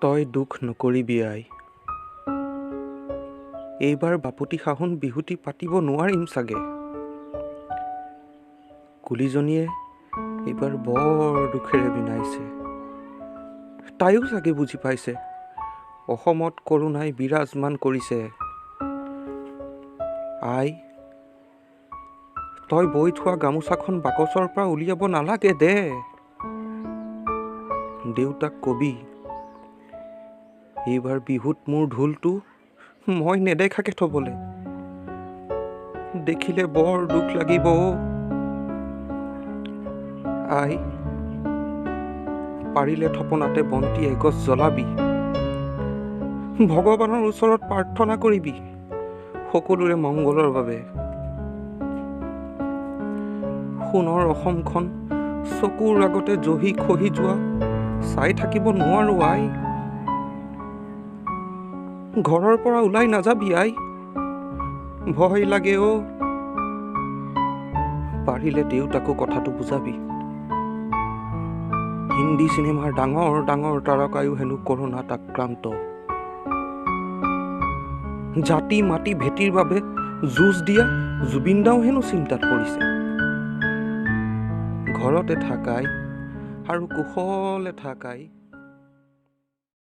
তই দুখ নকৰিবি আই। এইবাৰ বাপতি সাহোন বিহুটি পাতিব নোৱাৰিম চাগে। কুলিজনীয়ে এইবাৰ বৰ দুখেৰে বিনাইছে। তাইও চাগে বুজি পাইছে অসমত কৰোণাই বিৰাজমান কৰিছে। আই, তই বৈ থোৱা গামোচাখন বাকচৰ পৰা উলিয়াব নালাগে দে। দেউতাক কবি এইবাৰ বিহুত মোৰ ঢোলটো মই নেদেখাকে থবলে। দেখিলে বৰ দুখ লাগিব। আই, পাৰিলে থপনাতে বন্তি এগছ জ্বলাবি। ভগৱানৰ ওচৰত প্ৰাৰ্থনা কৰিবি সকলোৰে মংগলৰ বাবে। সোণৰ অসমখন চকুৰ আগতে জহি খহি যোৱা চাই থাকিব নোৱাৰো আই। ঘৰৰ পৰা ওলাই নাযাবি আই, ভয় লাগে অ। পাৰিলে দেউতাকো কথাটো বুজাবি। হিন্দী চিনেমাৰ ডাঙৰ ডাঙৰ তাৰকায়ো হেনো কৰোণাত আক্ৰান্ত। জাতি মাটি ভেটিৰ বাবে যুঁজ দিয়া জুবিন দাও হেনো চিন্তাত পৰিছে। ঘৰতে থাকাই আৰু কুশলে থাকাই